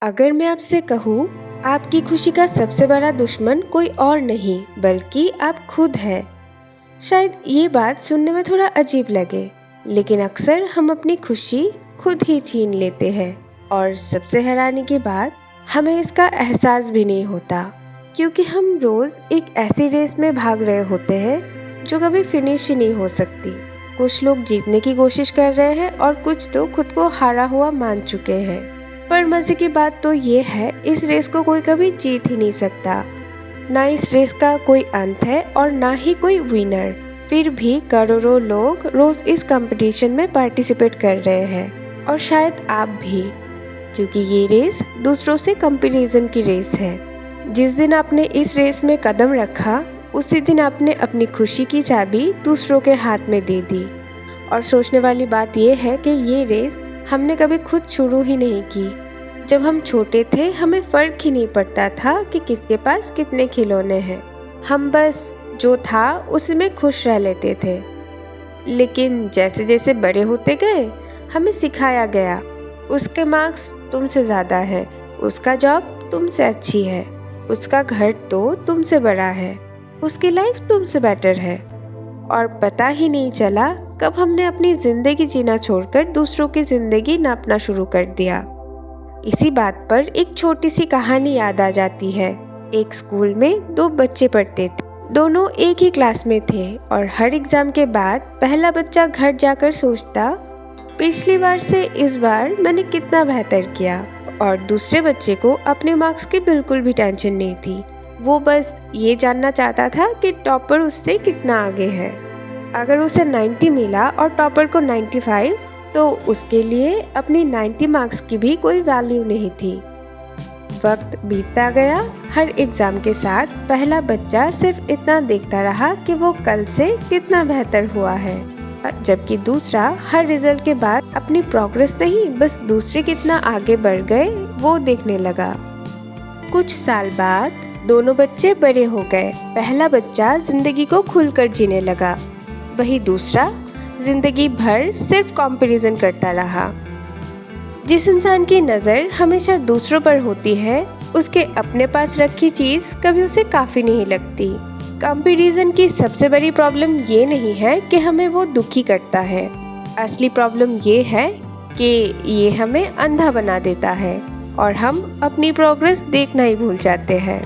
अगर मैं आपसे कहूँ, आपकी खुशी का सबसे बड़ा दुश्मन कोई और नहीं बल्कि आप खुद हैं। शायद ये बात सुनने में थोड़ा अजीब लगे, लेकिन अक्सर हम अपनी खुशी खुद ही छीन लेते हैं और सबसे हैरानी की बात, हमें इसका एहसास भी नहीं होता, क्योंकि हम रोज़ एक ऐसी रेस में भाग रहे होते हैं जो कभी फिनिश ही नहीं हो सकती। कुछ लोग जीतने की कोशिश कर रहे हैं और कुछ तो खुद को हारा हुआ मान चुके हैं। पर मज़े की बात तो ये है, इस रेस को कोई कभी जीत ही नहीं सकता। ना इस रेस का कोई अंत है और ना ही कोई विनर। फिर भी करोड़ों लोग रोज़ इस कंपटीशन में पार्टिसिपेट कर रहे हैं, और शायद आप भी, क्योंकि ये रेस दूसरों से कंपैरिजन की रेस है। जिस दिन आपने इस रेस में कदम रखा, उसी दिन आपने अपनी खुशी की चाबी दूसरों के हाथ में दे दी। और सोचने वाली बात यह है कि ये रेस हमने कभी खुद शुरू ही नहीं की। जब हम छोटे थे, हमें फ़र्क ही नहीं पड़ता था कि किसके पास कितने खिलौने हैं। हम बस जो था उसी में खुश रह लेते थे। लेकिन जैसे जैसे बड़े होते गए, हमें सिखाया गया, उसके मार्क्स तुमसे ज़्यादा है, उसका जॉब तुमसे अच्छी है, उसका घर तो तुमसे बड़ा है, उसकी लाइफ तुमसे बेटर है। और पता ही नहीं चला कब हमने अपनी ज़िंदगी जीना छोड़कर दूसरों की ज़िंदगी नापना शुरू कर दिया। इसी बात पर एक छोटी सी कहानी याद आ जाती है। एक स्कूल में दो बच्चे पढ़ते थे। दोनों एक ही क्लास में थे और हर एग्ज़ाम के बाद पहला बच्चा घर जाकर सोचता, पिछली बार से इस बार मैंने कितना बेहतर किया। और दूसरे बच्चे को अपने मार्क्स की बिल्कुल भी टेंशन नहीं थी। वो बस ये जानना चाहता था कि टॉपर उससे कितना आगे है। अगर उसे 90 मिला और टॉपर को 95, तो उसके लिए अपनी 90 मार्क्स की भी कोई वैल्यू नहीं थी। वक्त बीतता गया। हर एग्ज़ाम के साथ पहला बच्चा सिर्फ इतना देखता रहा कि वो कल से कितना बेहतर हुआ है, जबकि दूसरा हर रिजल्ट के बाद अपनी प्रोग्रेस नहीं, बस दूसरे कितना आगे बढ़ गए वो देखने लगा। कुछ साल बाद दोनों बच्चे बड़े हो गए। पहला बच्चा जिंदगी को खुलकर जीने लगा, वही दूसरा जिंदगी भर सिर्फ कंपैरिजन करता रहा। जिस इंसान की नज़र हमेशा दूसरों पर होती है, उसके अपने पास रखी चीज़ कभी उसे काफ़ी नहीं लगती। कंपैरिजन की सबसे बड़ी प्रॉब्लम ये नहीं है कि हमें वो दुखी करता है। असली प्रॉब्लम ये है कि ये हमें अंधा बना देता है और हम अपनी प्रोग्रेस देखना ही भूल जाते हैं।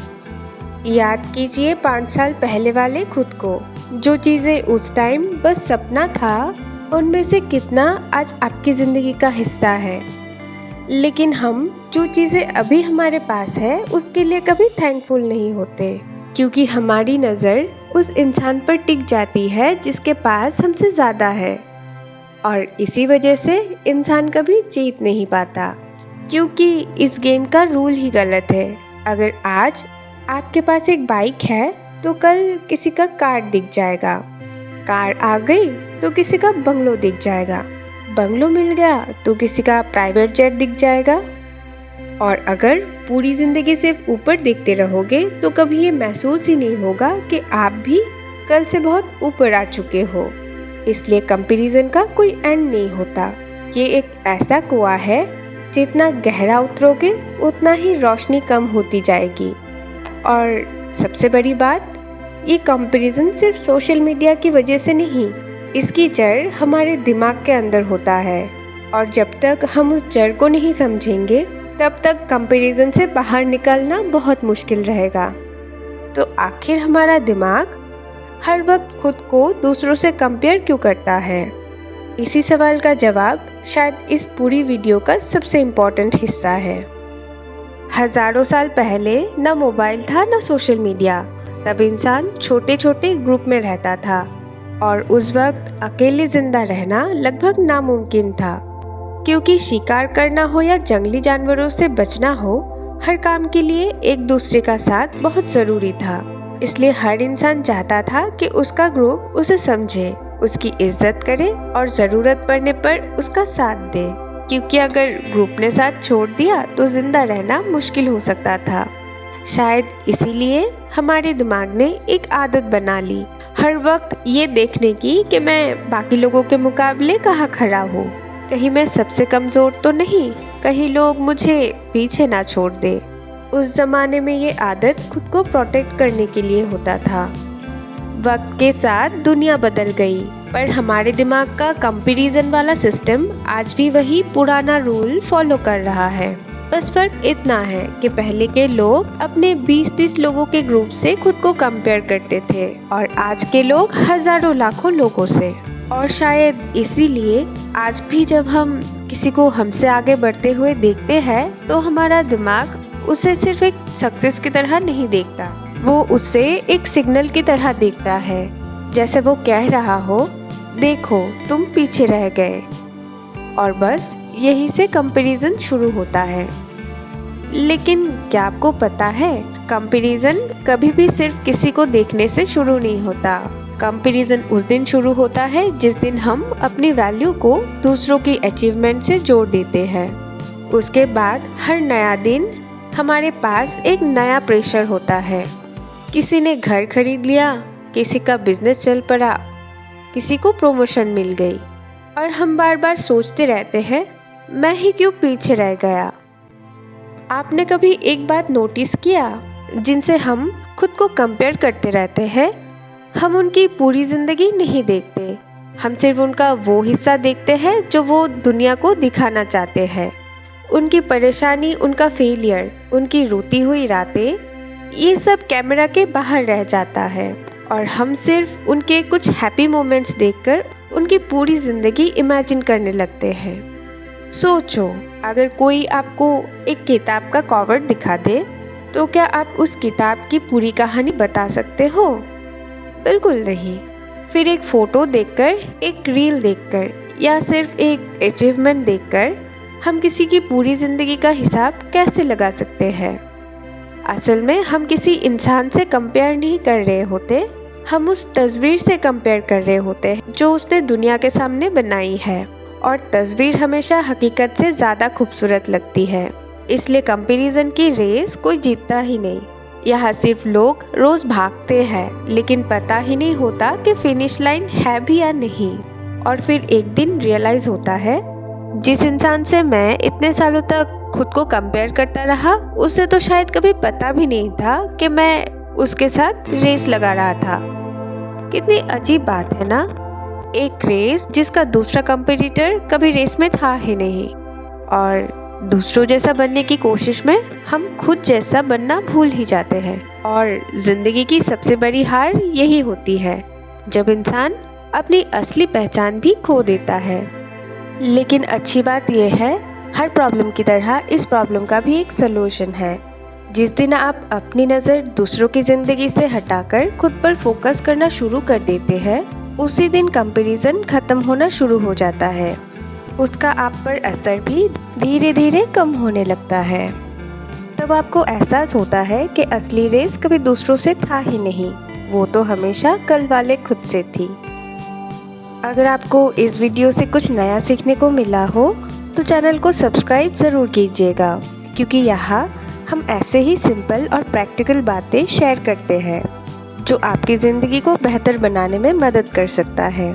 याद कीजिए 5 साल पहले वाले खुद को। जो चीज़ें उस टाइम बस सपना था, उनमें से कितना आज आपकी ज़िंदगी का हिस्सा है। लेकिन हम जो चीज़ें अभी हमारे पास है, उसके लिए कभी थैंकफुल नहीं होते, क्योंकि हमारी नज़र उस इंसान पर टिक जाती है जिसके पास हमसे ज़्यादा है। और इसी वजह से इंसान कभी जीत नहीं पाता, क्योंकि इस गेम का रूल ही गलत है। अगर आज आपके पास एक बाइक है, तो कल किसी का कार दिख जाएगा। कार आ गई तो किसी का बंगलो दिख जाएगा। बंगलो मिल गया तो किसी का प्राइवेट जेट दिख जाएगा। और अगर पूरी ज़िंदगी सिर्फ ऊपर देखते रहोगे, तो कभी ये महसूस ही नहीं होगा कि आप भी कल से बहुत ऊपर आ चुके हो। इसलिए कंपैरिजन का कोई एंड नहीं होता। ये एक ऐसा कुआं है, जितना गहरा उतरोगे उतना ही रोशनी कम होती जाएगी। और सबसे बड़ी बात, ये कंपैरिजन सिर्फ सोशल मीडिया की वजह से नहीं, इसकी जड़ हमारे दिमाग के अंदर होता है। और जब तक हम उस जड़ को नहीं समझेंगे, तब तक कंपैरिजन से बाहर निकलना बहुत मुश्किल रहेगा। तो आखिर हमारा दिमाग हर वक्त खुद को दूसरों से कंपेयर क्यों करता है? इसी सवाल का जवाब शायद इस पूरी वीडियो का सबसे इम्पोर्टेंट हिस्सा है। हज़ारों साल पहले न मोबाइल था न सोशल मीडिया। तब इंसान छोटे छोटे ग्रुप में रहता था, और उस वक्त अकेले जिंदा रहना लगभग नामुमकिन था, क्योंकि शिकार करना हो या जंगली जानवरों से बचना हो, हर काम के लिए एक दूसरे का साथ बहुत ज़रूरी था। इसलिए हर इंसान चाहता था कि उसका ग्रुप उसे समझे, उसकी इज्जत करे और ज़रूरत पड़ने पर उसका साथ दे, क्योंकि अगर ग्रुप ने साथ छोड़ दिया तो जिंदा रहना मुश्किल हो सकता था। शायद इसीलिए हमारे दिमाग ने एक आदत बना ली, हर वक्त ये देखने की कि मैं बाकी लोगों के मुकाबले कहाँ खड़ा हूँ। कहीं मैं सबसे कमज़ोर तो नहीं, कहीं लोग मुझे पीछे ना छोड़ दे। उस ज़माने में ये आदत खुद को प्रोटेक्ट करने के लिए होता था। वक्त के साथ दुनिया बदल गई, पर हमारे दिमाग का कंपैरिजन वाला सिस्टम आज भी वही पुराना रूल फॉलो कर रहा है। बस फर्क इतना है कि पहले के लोग अपने 20-30 लोगों के ग्रुप से खुद को कंपेयर करते थे और आज के लोग हजारों लाखों लोगों से। और शायद इसीलिए आज भी जब हम किसी को हमसे आगे बढ़ते हुए देखते हैं तो हमारा दिमाग उसे सिर्फ एक सक्सेस की तरह नहीं देखता, वो उसे एक सिग्नल की तरह देखता है, जैसे वो कह रहा हो, देखो तुम पीछे रह गए। और बस यही से कंपैरिजन शुरू होता है। लेकिन क्या आपको पता है, कंपैरिजन कभी भी सिर्फ किसी को देखने से शुरू नहीं होता। कंपैरिजन उस दिन शुरू होता है जिस दिन हम अपनी वैल्यू को दूसरों की अचीवमेंट से जोड़ देते हैं। उसके बाद हर नया दिन हमारे पास एक नया प्रेशर होता है। किसी ने घर खरीद लिया, किसी का बिजनेस चल पड़ा, किसी को प्रमोशन मिल गई, और हम बार बार सोचते रहते हैं, मैं ही क्यों पीछे रह गया। आपने कभी एक बात नोटिस किया, जिनसे हम खुद को कंपेयर करते रहते हैं, हम उनकी पूरी जिंदगी नहीं देखते, हम सिर्फ उनका वो हिस्सा देखते हैं जो वो दुनिया को दिखाना चाहते हैं। उनकी परेशानी, उनका फेलियर, उनकी रोती हुई रातें, ये सब कैमरा के बाहर रह जाता है और हम सिर्फ उनके कुछ हैप्पी मोमेंट्स देखकर उनकी पूरी ज़िंदगी इमेजिन करने लगते हैं। सोचो, अगर कोई आपको एक किताब का कवर दिखा दे तो क्या आप उस किताब की पूरी कहानी बता सकते हो? बिल्कुल नहीं। फिर एक फ़ोटो देखकर, एक रील देखकर या सिर्फ एक अचीवमेंट देखकर हम किसी की पूरी ज़िंदगी का हिसाब कैसे लगा सकते हैं? असल में हम किसी इंसान से कंपेयर नहीं कर रहे होते, हम उस तस्वीर से कंपेयर कर रहे होते हैं जो उसने दुनिया के सामने बनाई है। और तस्वीर हमेशा हकीकत से ज़्यादा खूबसूरत लगती है, इसलिए कंपैरिजन की रेस कोई जीतता ही नहीं। यहाँ सिर्फ लोग रोज़ भागते हैं, लेकिन पता ही नहीं होता कि फिनिश लाइन है भी या नहीं। और फिर एक दिन रियलाइज़ होता है, जिस इंसान से मैं इतने सालों तक खुद को कंपेयर करता रहा, उसे तो शायद कभी पता भी नहीं था कि मैं उसके साथ रेस लगा रहा था। कितनी अजीब बात है ना, एक रेस जिसका दूसरा कंपटीटर कभी रेस में था ही नहीं। और दूसरों जैसा बनने की कोशिश में हम खुद जैसा बनना भूल ही जाते हैं। और जिंदगी की सबसे बड़ी हार यही होती है, जब इंसान अपनी असली पहचान भी खो देता है। लेकिन अच्छी बात यह है, हर प्रॉब्लम की तरह इस प्रॉब्लम का भी एक सलूशन है। जिस दिन आप अपनी नज़र दूसरों की ज़िंदगी से हटाकर खुद पर फोकस करना शुरू कर देते हैं, उसी दिन कंपैरिजन ख़त्म होना शुरू हो जाता है। उसका आप पर असर भी धीरे धीरे कम होने लगता है। तब आपको एहसास होता है कि असली रेस कभी दूसरों से था ही नहीं, वो तो हमेशा कल वाले खुद से थी। अगर आपको इस वीडियो से कुछ नया सीखने को मिला हो तो चैनल को सब्सक्राइब ज़रूर कीजिएगा, क्योंकि यहाँ हम ऐसे ही सिंपल और प्रैक्टिकल बातें शेयर करते हैं जो आपकी ज़िंदगी को बेहतर बनाने में मदद कर सकता है।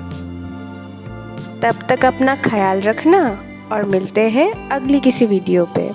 तब तक अपना ख्याल रखना और मिलते हैं अगली किसी वीडियो पे।